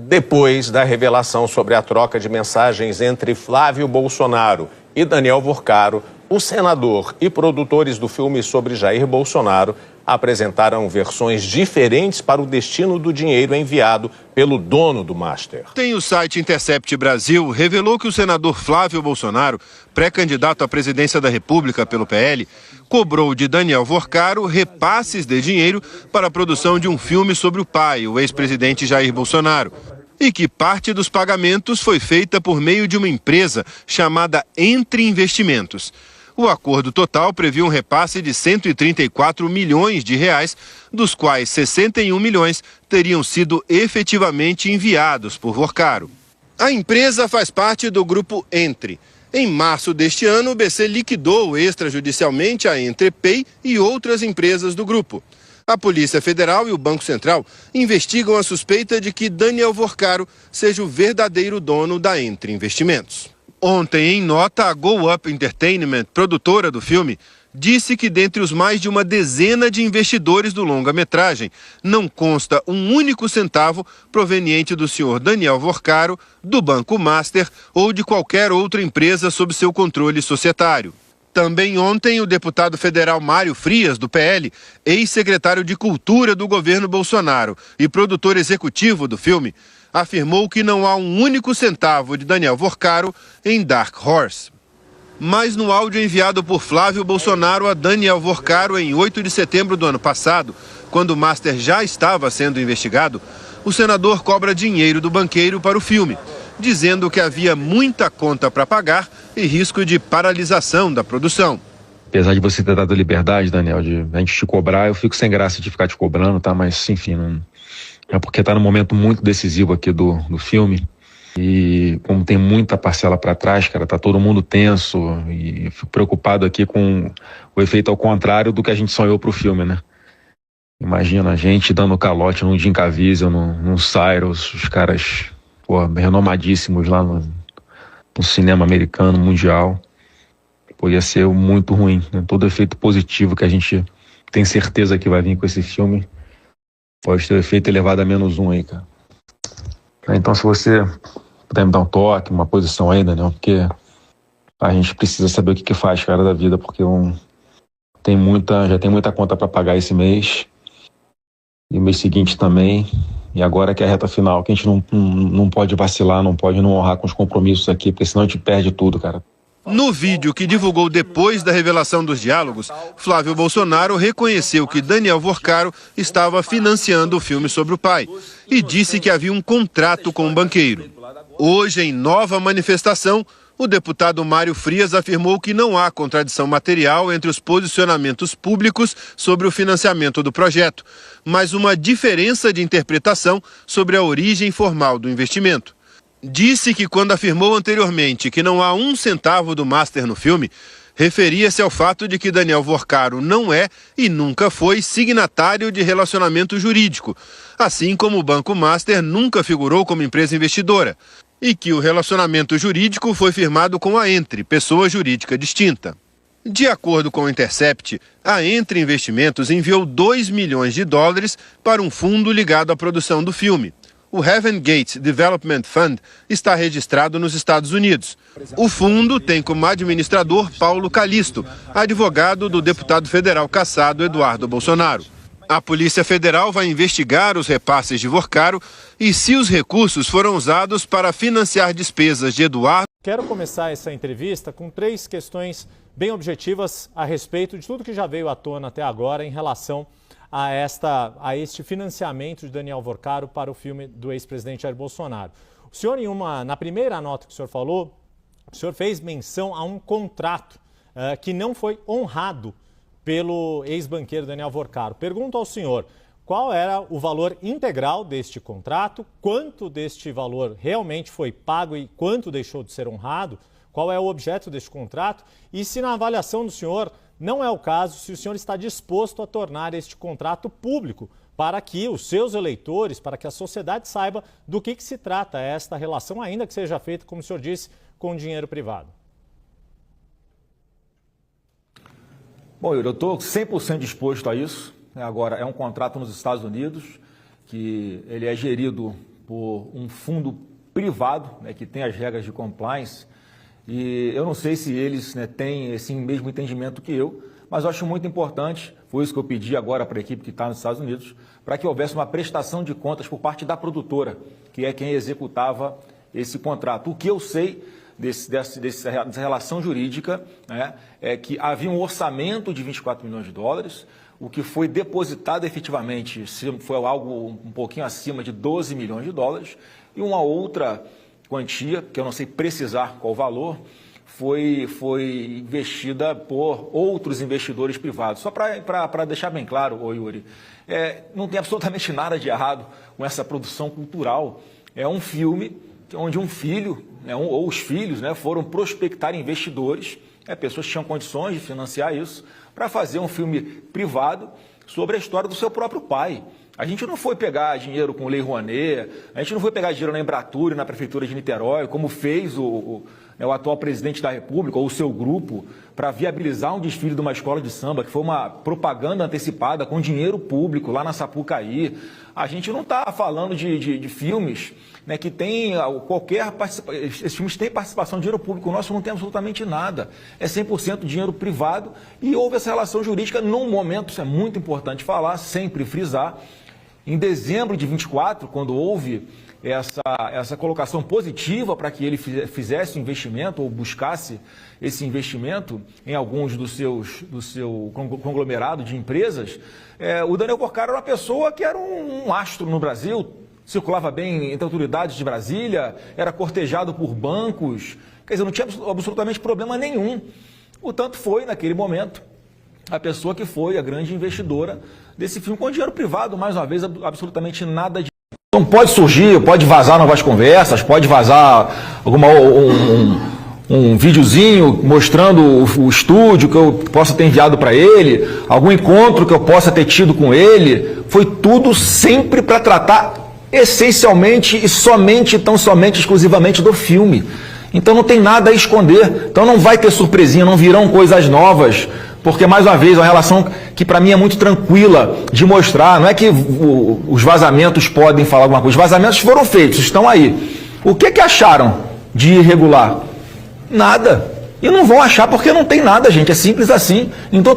Depois da revelação sobre a troca de mensagens entre Flávio Bolsonaro e Daniel Vorcaro, o senador e produtores do filme sobre Jair Bolsonaro apresentaram versões diferentes para o destino do dinheiro enviado pelo dono do Master. O site Intercept Brasil revelou que o senador Flávio Bolsonaro, pré-candidato à presidência da República pelo PL, cobrou de Daniel Vorcaro repasses de dinheiro para a produção de um filme sobre o pai, o ex-presidente Jair Bolsonaro, e que parte dos pagamentos foi feita por meio de uma empresa chamada Entre Investimentos. O acordo total previa um repasse de 134 milhões de reais, dos quais 61 milhões teriam sido efetivamente enviados por Vorcaro. A empresa faz parte do grupo Entre. Em março deste ano, o BC liquidou extrajudicialmente a Entrepay e outras empresas do grupo. A Polícia Federal e o Banco Central investigam a suspeita de que Daniel Vorcaro seja o verdadeiro dono da Entre Investimentos. Ontem, em nota, a Go Up Entertainment, produtora do filme, disse que dentre os mais de uma dezena de investidores do longa-metragem, não consta um único centavo proveniente do senhor Daniel Vorcaro, do Banco Master ou de qualquer outra empresa sob seu controle societário. Também ontem, o deputado federal Mário Frias, do PL, ex-secretário de Cultura do governo Bolsonaro e produtor executivo do filme, afirmou que não há um único centavo de Daniel Vorcaro em Dark Horse. Mas no áudio enviado por Flávio Bolsonaro a Daniel Vorcaro em 8 de setembro do ano passado, quando o Master já estava sendo investigado, o senador cobra dinheiro do banqueiro para o filme, dizendo que havia muita conta para pagar e risco de paralisação da produção. Apesar de você ter dado liberdade, Daniel, de a gente te cobrar, eu fico sem graça de ficar te cobrando, tá? Mas, enfim, não... É porque está num momento muito decisivo aqui do filme e como tem muita parcela para trás, cara, tá todo mundo tenso e eu fico preocupado aqui com o efeito ao contrário do que a gente sonhou pro filme, né? Imagina a gente dando calote num Jim Caviezel, num Cyrus, os caras, pô, renomadíssimos lá no cinema americano, mundial. Podia ser muito ruim, né? Todo efeito positivo que a gente tem certeza que vai vir com esse filme pode ter o efeito elevado a -1 aí, cara. Então, se você puder me dar um toque, uma posição aí, Daniel, porque a gente precisa saber o que faz, cara, da vida, porque já tem muita conta para pagar esse mês, e o mês seguinte também, e agora que é a reta final, que a gente não pode vacilar, não pode não honrar com os compromissos aqui, porque senão a gente perde tudo, cara. No vídeo que divulgou depois da revelação dos diálogos, Flávio Bolsonaro reconheceu que Daniel Vorcaro estava financiando o filme sobre o pai e disse que havia um contrato com o banqueiro. Hoje, em nova manifestação, o deputado Mário Frias afirmou que não há contradição material entre os posicionamentos públicos sobre o financiamento do projeto, mas uma diferença de interpretação sobre a origem formal do investimento. Disse que quando afirmou anteriormente que não há um centavo do Master no filme, referia-se ao fato de que Daniel Vorcaro não é e nunca foi signatário de relacionamento jurídico, assim como o Banco Master nunca figurou como empresa investidora, e que o relacionamento jurídico foi firmado com a Entre, pessoa jurídica distinta. De acordo com o Intercept, a Entre Investimentos enviou 2 milhões de dólares para um fundo ligado à produção do filme. O Heaven Gates Development Fund está registrado nos Estados Unidos. O fundo tem como administrador Paulo Calisto, advogado do deputado federal cassado Eduardo Bolsonaro. A Polícia Federal vai investigar os repasses de Vorcaro e se os recursos foram usados para financiar despesas de Eduardo. Quero começar essa entrevista com 3 questões bem objetivas a respeito de tudo que já veio à tona até agora em relação a este financiamento de Daniel Vorcaro para o filme do ex-presidente Jair Bolsonaro. O senhor, na primeira nota que o senhor falou, o senhor fez menção a um contrato que não foi honrado pelo ex-banqueiro Daniel Vorcaro. Pergunto ao senhor, qual era o valor integral deste contrato, quanto deste valor realmente foi pago e quanto deixou de ser honrado, qual é o objeto deste contrato e se na avaliação do senhor não é o caso, se o senhor está disposto a tornar este contrato público para que os seus eleitores, para que a sociedade saiba do que se trata esta relação, ainda que seja feita, como o senhor disse, com dinheiro privado. Bom, Yuri, eu estou 100% disposto a isso. Agora, é um contrato nos Estados Unidos, que ele é gerido por um fundo privado, né, que tem as regras de compliance, e eu não sei se eles, né, têm esse mesmo entendimento que eu, mas eu acho muito importante, foi isso que eu pedi agora para a equipe que está nos Estados Unidos, para que houvesse uma prestação de contas por parte da produtora, que é quem executava esse contrato. O que eu sei dessa relação jurídica, né, é que havia um orçamento de 24 milhões de dólares, o que foi depositado efetivamente foi algo um pouquinho acima de 12 milhões de dólares, e uma outra quantia, que eu não sei precisar qual o valor, foi investida por outros investidores privados. Só para deixar bem claro, ô Yuri, não tem absolutamente nada de errado com essa produção cultural. É um filme onde um filho, né, ou os filhos, né, foram prospectar investidores, pessoas que tinham condições de financiar isso, para fazer um filme privado sobre a história do seu próprio pai. A gente não foi pegar dinheiro com Lei Rouanet, a gente não foi pegar dinheiro na Embratur e na Prefeitura de Niterói, como fez o atual presidente da República ou o seu grupo, para viabilizar um desfile de uma escola de samba, que foi uma propaganda antecipada com dinheiro público lá na Sapucaí. A gente não está falando de filmes, né, que tem qualquer participação. Esses filmes têm participação de dinheiro público, o nosso não tem absolutamente nada. É 100% dinheiro privado e houve essa relação jurídica num momento, isso é muito importante falar, sempre frisar. Em dezembro de 24, quando houve essa colocação positiva para que ele fizesse o investimento ou buscasse esse investimento em alguns do seu conglomerado de empresas, o Daniel Porcaro era uma pessoa que era um astro no Brasil, circulava bem entre autoridades de Brasília, era cortejado por bancos, quer dizer, não tinha absolutamente problema nenhum. Portanto, foi, naquele momento, a pessoa que foi a grande investidora desse filme, com dinheiro privado, mais uma vez, absolutamente nada de... Então pode surgir, pode vazar novas conversas, pode vazar um videozinho mostrando o estúdio que eu possa ter enviado para ele, algum encontro que eu possa ter tido com ele. Foi tudo sempre para tratar essencialmente e somente, tão somente, exclusivamente do filme. Então não tem nada a esconder. Então não vai ter surpresinha, não virão coisas novas, porque, mais uma vez, é uma relação que para mim é muito tranquila de mostrar. Não é que os vazamentos podem falar alguma coisa. Os vazamentos foram feitos, estão aí. O que acharam de irregular? Nada. E não vão achar porque não tem nada, gente. É simples assim. Então,